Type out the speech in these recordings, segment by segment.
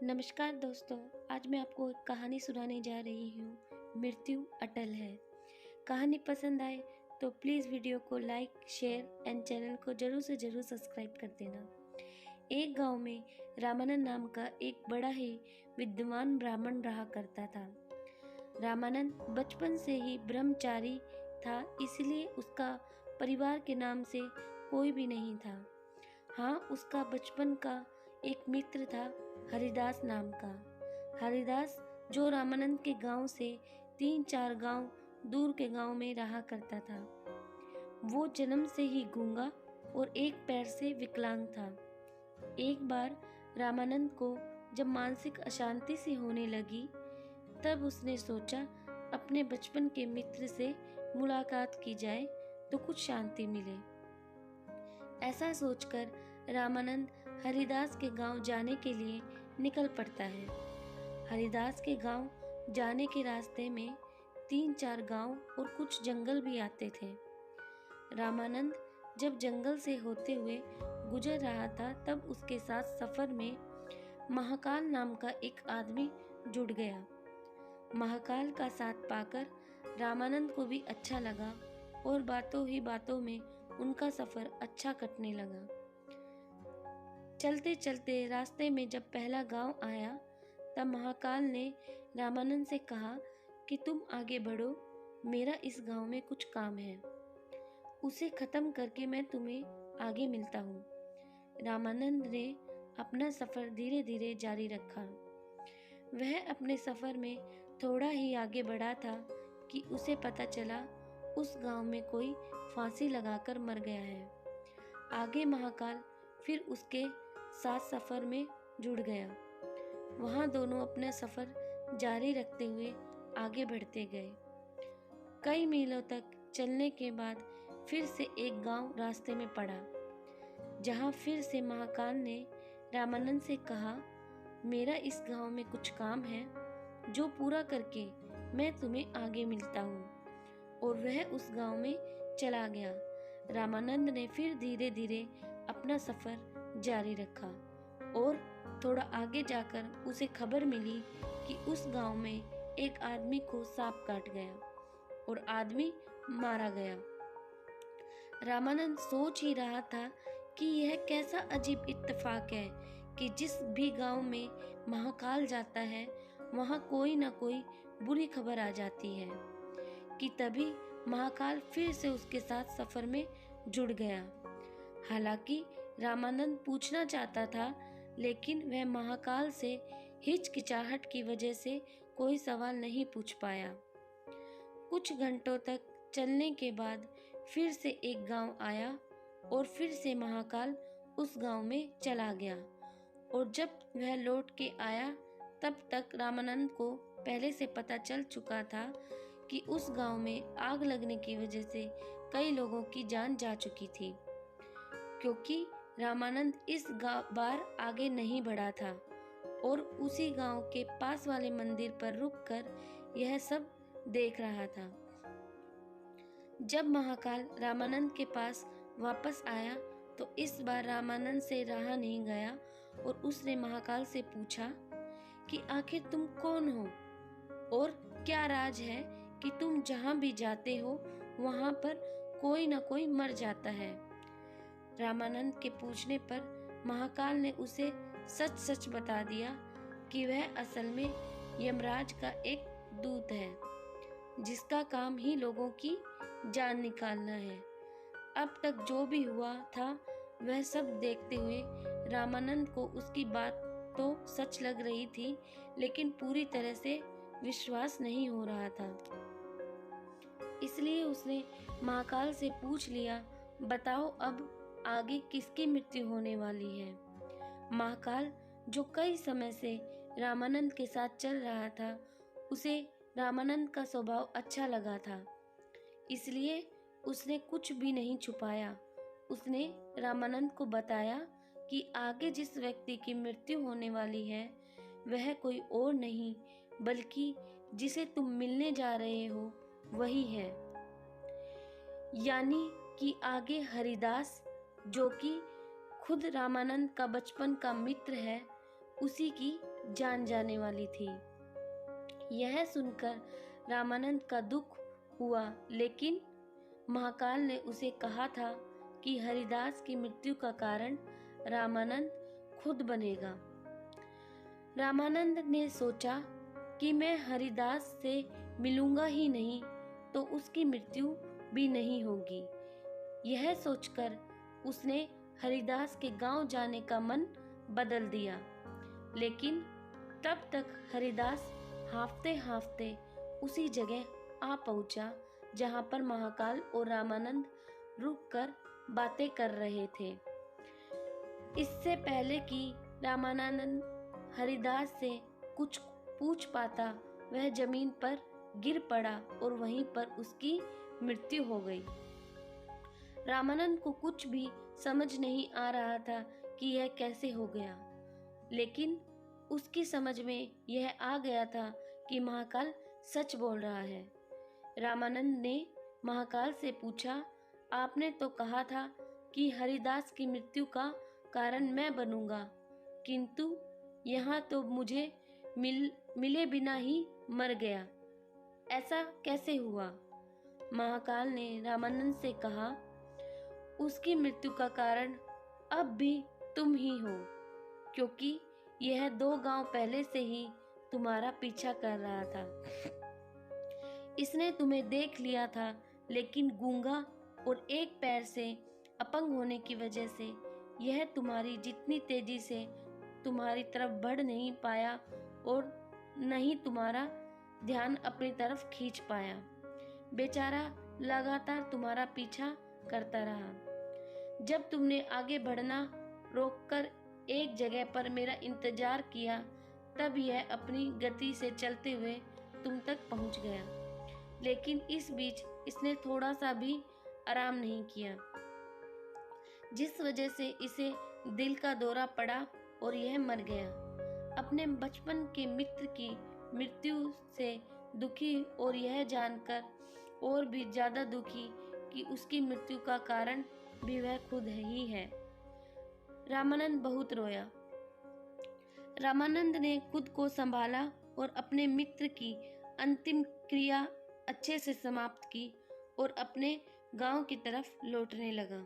नमस्कार दोस्तों, आज मैं आपको एक कहानी सुनाने जा रही हूँ। मृत्यु अटल है। कहानी पसंद आए तो प्लीज़ वीडियो को लाइक, शेयर एंड चैनल को ज़रूर से ज़रूर सब्सक्राइब कर देना। एक गांव में रामानंद नाम का एक बड़ा ही विद्वान ब्राह्मण रहा करता था। रामानंद बचपन से ही ब्रह्मचारी था, इसलिए उसका परिवार के नाम से कोई भी नहीं था। हाँ, उसका बचपन का एक मित्र था, हरिदास नाम का। हरिदास जो रामानंद के गांव से 3-4 गांव दूर के गांव में रहा करता था। वो जन्म से ही गूंगा और एक पैर से विकलांग था। एक बार रामानंद को जब मानसिक अशांति सी होने लगी, तब उसने सोचा अपने बचपन के मित्र से मुलाकात की जाए तो कुछ शांति मिले। ऐसा सोचकर रामानंद हरिदास के गांव जाने के लिए निकल पड़ता है। हरिदास के गांव जाने के रास्ते में 3-4 गांव और कुछ जंगल भी आते थे। रामानंद जब जंगल से होते हुए गुजर रहा था, तब उसके साथ सफर में महाकाल नाम का एक आदमी जुड़ गया। महाकाल का साथ पाकर रामानंद को भी अच्छा लगा और बातों ही बातों में उनका सफर अच्छा कटने लगा। चलते चलते रास्ते में जब पहला गांव आया, तब महाकाल ने रामानंद से कहा कि तुम आगे बढ़ो, मेरा इस गांव में कुछ काम है, उसे खत्म करके मैं तुम्हें आगे मिलता हूँ। रामानंद ने अपना सफर धीरे धीरे जारी रखा। वह अपने सफर में थोड़ा ही आगे बढ़ा था कि उसे पता चला उस गांव में कोई फांसी लगाकर मर गया है। आगे महाकाल फिर उसके साथ सफर में जुड़ गया। वहां दोनों अपना सफर जारी रखते हुए आगे बढ़ते गए। कई मीलों तक चलने के बाद फिर से एक गांव रास्ते में पड़ा, जहां फिर से महाकाल ने रामानंद से कहा, मेरा इस गांव में कुछ काम है जो पूरा करके मैं तुम्हें आगे मिलता हूँ। और वह उस गांव में चला गया। रामानंद ने फिर धीरे धीरे अपना सफर जारी रखा और थोड़ा आगे जाकर उसे खबर मिली कि उस गांव में एक आदमी को सांप काट गया और आदमी मारा गया। रामानंद सोच ही रहा था कि यह कैसा अजीब इत्तेफाक है कि जिस भी गांव में महाकाल जाता है, वहां कोई ना कोई बुरी खबर आ जाती है। कि तभी महाकाल फिर से उसके साथ सफर में जुड़ गया। हालांकि रामानंद पूछना चाहता था, लेकिन वह महाकाल से हिचकिचाहट की वजह से कोई सवाल नहीं पूछ पाया। कुछ घंटों तक चलने के बाद फिर से एक गांव आया और फिर से महाकाल उस गांव में चला गया। और जब वह लौट के आया, तब तक रामानंद को पहले से पता चल चुका था कि उस गांव में आग लगने की वजह से कई लोगों की जान जा चुकी थी। क्योंकि रामानंद इस बार आगे नहीं बढ़ा था और उसी गांव के पास वाले मंदिर पर रुककर यह सब देख रहा था। जब महाकाल रामानंद के पास वापस आया, तो इस बार रामानंद से रहा नहीं गया और उसने महाकाल से पूछा कि आखिर तुम कौन हो और क्या राज है कि तुम जहां भी जाते हो वहां पर कोई ना कोई मर जाता है। रामानंद के पूछने पर महाकाल ने उसे सच सच बता दिया कि वह असल में यमराज का एक दूत है, जिसका काम ही लोगों की जान निकालना है। अब तक जो भी हुआ था वह सब देखते हुए रामानंद को उसकी बात तो सच लग रही थी, लेकिन पूरी तरह से विश्वास नहीं हो रहा था। इसलिए उसने महाकाल से पूछ लिया, बताओ अब आगे किसकी मृत्यु होने वाली है। महाकाल जो कई समय से रामानंद के साथ चल रहा था, उसे रामानंद का स्वभाव अच्छा लगा था, इसलिए उसने कुछ भी नहीं छुपाया। उसने रामानंद को बताया कि आगे जिस व्यक्ति की मृत्यु होने वाली है, वह कोई और नहीं बल्कि जिसे तुम मिलने जा रहे हो वही है। यानी कि आगे हरिदास, जो कि खुद रामानंद का बचपन का मित्र है, उसी की जान जाने वाली थी। यह सुनकर रामानंद का दुख हुआ, लेकिन महाकाल ने उसे कहा था कि हरिदास की मृत्यु का कारण रामानंद खुद बनेगा। रामानंद ने सोचा कि मैं हरिदास से मिलूंगा ही नहीं तो उसकी मृत्यु भी नहीं होगी। यह सोचकर उसने हरिदास के गांव जाने का मन बदल दिया, लेकिन तब तक हरिदास हांफते हांफते उसी जगह आ पहुंचा जहां पर महाकाल और रामानंद रुककर बातें कर रहे थे। इससे पहले कि रामानंद हरिदास से कुछ पूछ पाता, वह जमीन पर गिर पड़ा और वहीं पर उसकी मृत्यु हो गई। रामानंद को कुछ भी समझ नहीं आ रहा था कि यह कैसे हो गया, लेकिन उसकी समझ में यह आ गया था कि महाकाल सच बोल रहा है। रामानंद ने महाकाल से पूछा, आपने तो कहा था कि हरिदास की मृत्यु का कारण मैं बनूंगा, किंतु यहाँ तो मुझे मिले बिना ही मर गया, ऐसा कैसे हुआ? महाकाल ने रामानंद से कहा, उसकी मृत्यु का कारण अब भी तुम ही हो, क्योंकि यह 2 गांव पहले से ही तुम्हारा पीछा कर रहा था। इसने तुम्हें देख लिया था, लेकिन गूंगा और एक पैर से अपंग होने की वजह से यह तुम्हारी जितनी तेजी से तुम्हारी तरफ बढ़ नहीं पाया और न ही तुम्हारा ध्यान अपनी तरफ खींच पाया। बेचारा लगातार तुम्हारा पीछा करता रहा। जब तुमने आगे बढ़ना रोककर एक जगह पर मेरा इंतजार किया, तब यह अपनी गति से चलते हुए तुम तक पहुंच गया, लेकिन इस बीच इसने थोड़ा सा भी आराम नहीं किया, जिस वजह से इसे दिल का दौरा पड़ा और यह मर गया। अपने बचपन के मित्र की मृत्यु से दुखी और यह जानकर और भी ज्यादा दुखी कि उसकी मृत्यु का कारण भी वह खुद ही है। रामानंद बहुत रोया। रामानंद ने खुद को संभाला और अपने मित्र की अंतिम क्रिया अच्छे से समाप्त की और अपने गांव की तरफ लौटने लगा।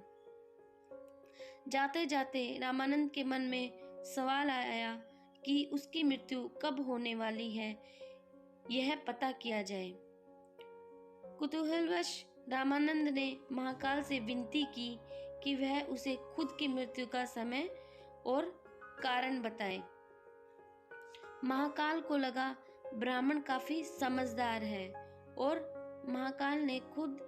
जाते जाते रामानंद के मन में सवाल आया कि उसकी मृत्यु कब होने वाली है, यह पता किया जाए। कुतूहलवश रामानंद ने महाकाल से विनती की कि वह उसे खुद की मृत्यु का समय और कारण बताए। महाकाल को लगा ब्राह्मण काफी समझदार है और महाकाल ने खुद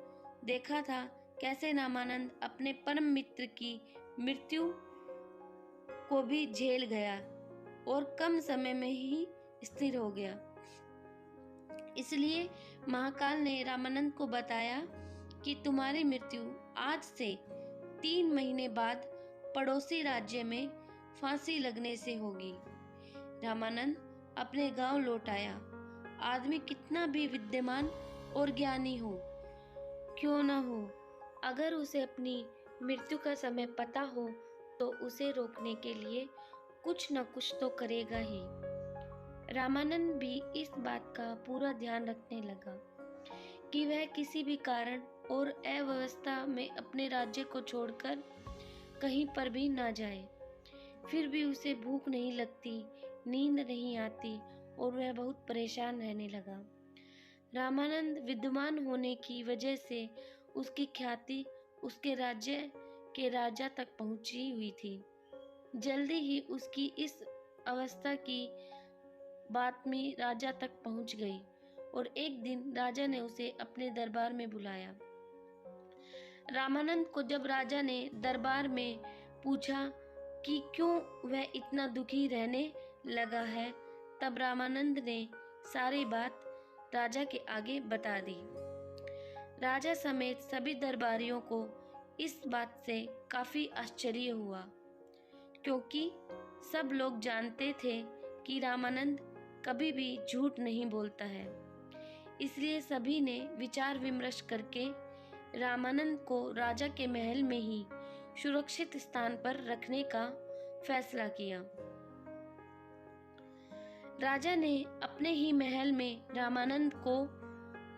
देखा था कैसे रामानंद अपने परम मित्र की मृत्यु को भी झेल गया और कम समय में ही स्थिर हो गया। इसलिए महाकाल ने रामानंद को बताया कि तुम्हारी मृत्यु आज से 3 महीने बाद पड़ोसी राज्य में फांसी लगने से होगी। रामानंद अपने गांव लौट आया। आदमी कितना भी विद्यमान और ज्ञानी हो क्यों न हो, अगर उसे अपनी मृत्यु का समय पता हो तो उसे रोकने के लिए कुछ न कुछ तो करेगा ही। रामानंद भी इस बात का पूरा ध्यान रखने लगा कि वह किसी भी कारण और अव्यवस्था में अपने राज्य को छोड़कर कहीं पर भी ना जाए। फिर भी उसे भूख नहीं लगती, नींद नहीं आती और वह बहुत परेशान रहने लगा। रामानंद विद्वान होने की वजह से उसकी ख्याति उसके राज्य के राजा तक पहुंची हुई थी। जल्दी ही उसकी इस अवस्था की बातमी राजा तक पहुंच गई और एक दिन राजा ने उसे अपने दरबार में बुलाया। रामानंद को जब राजा ने दरबार में पूछा कि क्यों वह इतना दुखी रहने लगा है, तब रामानंद ने सारी बात राजा के आगे बता दी। राजा समेत सभी दरबारियों को इस बात से काफी आश्चर्य हुआ, क्योंकि सब लोग जानते थे कि रामानंद कभी भी झूठ नहीं बोलता है। इसलिए सभी ने विचार विमर्श करके रामानंद को राजा के महल में ही सुरक्षित स्थान पर रखने का फैसला किया। राजा ने अपने ही महल में रामानंद को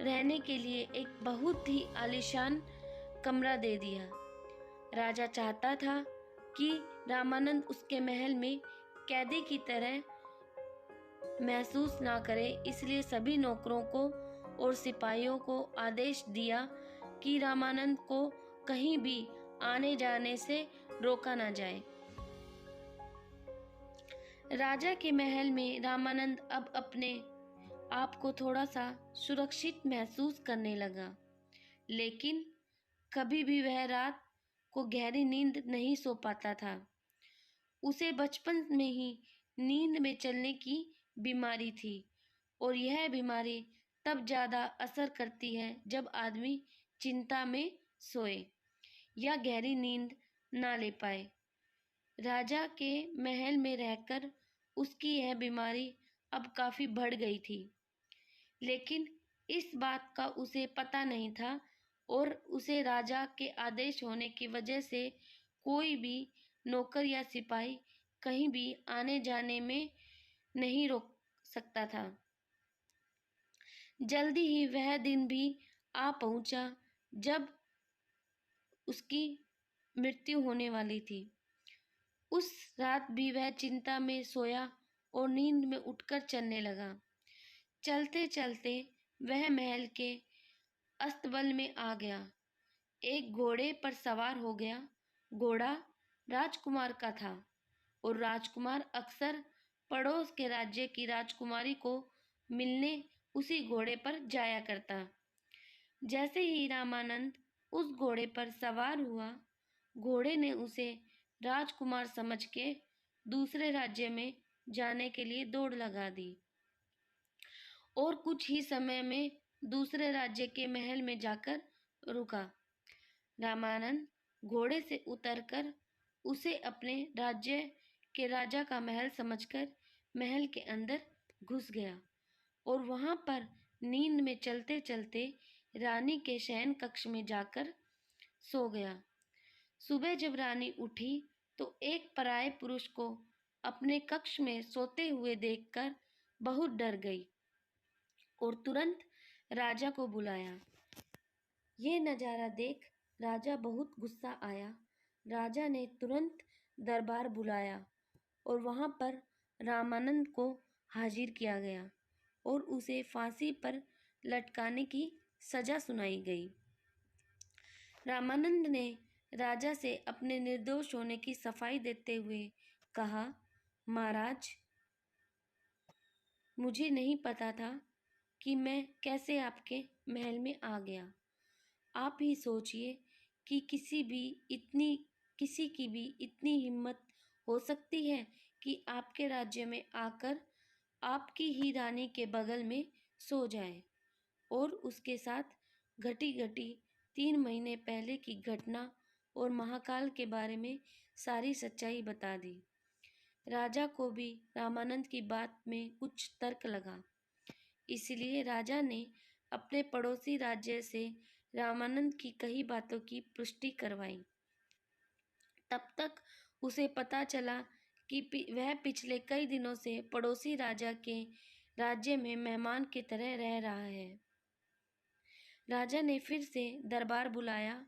रहने के लिए एक बहुत ही आलीशान कमरा दे दिया। राजा चाहता था कि रामानंद उसके महल में कैदी की तरह महसूस ना करे, इसलिए सभी नौकरों को और सिपाहियों को आदेश दिया कि रामानंद को कहीं भी आने जाने से रोका ना जाए। राजा के महल में रामानंद अब अपने आप को थोड़ा सा सुरक्षित महसूस करने लगा, लेकिन कभी भी वह रात को गहरी नींद नहीं सो पाता था। उसे बचपन में ही नींद में चलने की बीमारी थी और यह बीमारी तब ज़्यादा असर करती है जब आदमी चिंता में सोए या गहरी नींद ना ले पाए। राजा के महल में रहकर उसकी यह बीमारी अब काफ़ी बढ़ गई थी, लेकिन इस बात का उसे पता नहीं था और उसे राजा के आदेश होने की वजह से कोई भी नौकर या सिपाही कहीं भी आने जाने में नहीं रोक सकता था। जल्दी ही वह दिन भी आ पहुंचा जब उसकी मृत्यु होने वाली थी। उस रात भी वह चिंता में सोया और नींद में उठकर चलने लगा। चलते चलते वह महल के अस्तबल में आ गया। एक घोड़े पर सवार हो गया। घोड़ा राजकुमार का था और राजकुमार अक्सर पड़ोस के राज्य की राजकुमारी को मिलने उसी घोड़े पर जाया करता। जैसे ही रामानंद उस घोड़े पर सवार हुआ, घोड़े ने उसे राजकुमार समझ के दूसरे राज्य में जाने के लिए दौड़ लगा दी और कुछ ही समय में दूसरे राज्य के महल में जाकर रुका। रामानंद घोड़े से उतरकर उसे अपने राज्य के राजा का महल समझकर महल के अंदर घुस गया और वहां पर नींद में चलते चलते रानी के शयन कक्ष में जाकर सो गया। सुबह जब रानी उठी तो एक पराये पुरुष को अपने कक्ष में सोते हुए देखकर बहुत डर गई और तुरंत राजा को बुलाया। ये नज़ारा देख राजा बहुत गुस्सा आया। राजा ने तुरंत दरबार बुलाया और वहाँ पर रामानंद को हाजिर किया गया और उसे फांसी पर लटकाने की सजा सुनाई गई। रामानंद ने राजा से अपने निर्दोष होने की सफाई देते हुए कहा, महाराज, मुझे नहीं पता था कि मैं कैसे आपके महल में आ गया। आप ही सोचिए कि किसी की भी इतनी हिम्मत हो सकती है कि आपके राज्य में आकर आपकी ही रानी के बगल में सो जाए और उसके साथ घटी घटी 3 महीने पहले की घटना और महाकाल के बारे में सारी सच्चाई बता दी। राजा को भी रामानंद की बात में कुछ तर्क लगा, इसलिए राजा ने अपने पड़ोसी राज्य से रामानंद की कई बातों की पुष्टि करवाई। तब तक उसे पता चला कि वह पिछले कई दिनों से पड़ोसी राजा के राज्य में मेहमान की तरह रह रहा है। राजा ने फिर से दरबार बुलाया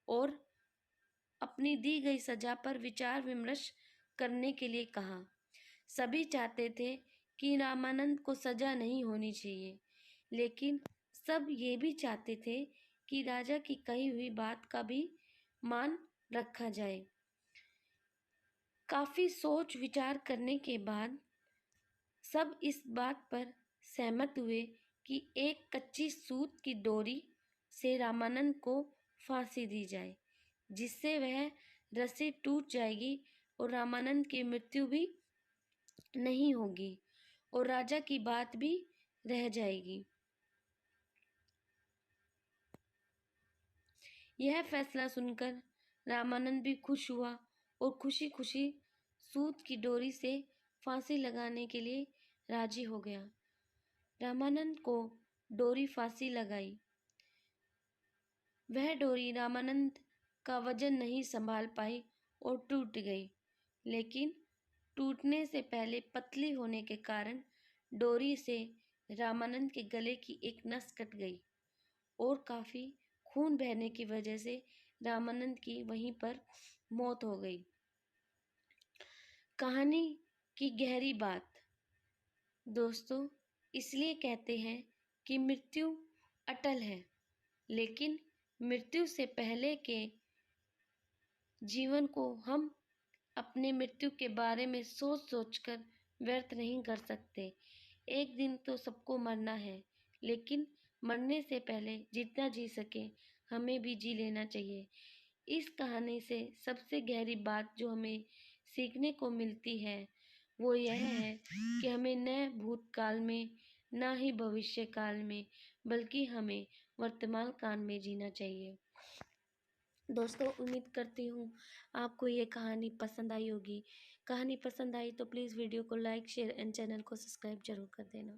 और अपनी दी गई सजा पर विचार विमर्श करने के लिए कहा। सभी चाहते थे कि रामानंद को सजा नहीं होनी चाहिए, लेकिन सब ये भी चाहते थे कि राजा की कही हुई बात का भी मान रखा जाए। काफी सोच विचार करने के बाद सब इस बात पर सहमत हुए कि एक कच्ची सूत की डोरी से रामानंद को फांसी दी जाए, जिससे वह रस्सी टूट जाएगी और रामानंद की मृत्यु भी नहीं होगी और राजा की बात भी रह जाएगी। यह फैसला सुनकर रामानंद भी खुश हुआ और खुशी खुशी सूत की डोरी से फांसी लगाने के लिए राजी हो गया। रामानंद को डोरी फांसी लगाई। वह डोरी रामानंद का वजन नहीं संभाल पाई और टूट गई, लेकिन टूटने से पहले पतली होने के कारण डोरी से रामानंद के गले की एक नस कट गई और काफी खून बहने की वजह से रामानंद की वहीं पर मौत हो गई। कहानी की गहरी बात। दोस्तों, इसलिए कहते हैं कि मृत्यु अटल है, लेकिन मृत्यु से पहले के जीवन को हम अपने मृत्यु के बारे में सोच सोचकर व्यर्थ नहीं कर सकते। एक दिन तो सबको मरना है, लेकिन मरने से पहले जितना जी सके हमें भी जी लेना चाहिए। इस कहानी से सबसे गहरी बात जो हमें सीखने को मिलती है वो यह है कि हमें न भूतकाल में ना ही भविष्य काल में बल्कि हमें वर्तमान काल में जीना चाहिए। दोस्तों, उम्मीद करती हूँ आपको ये कहानी पसंद आई होगी। कहानी पसंद आई तो प्लीज़ वीडियो को लाइक, शेयर एंड चैनल को सब्सक्राइब जरूर कर देना।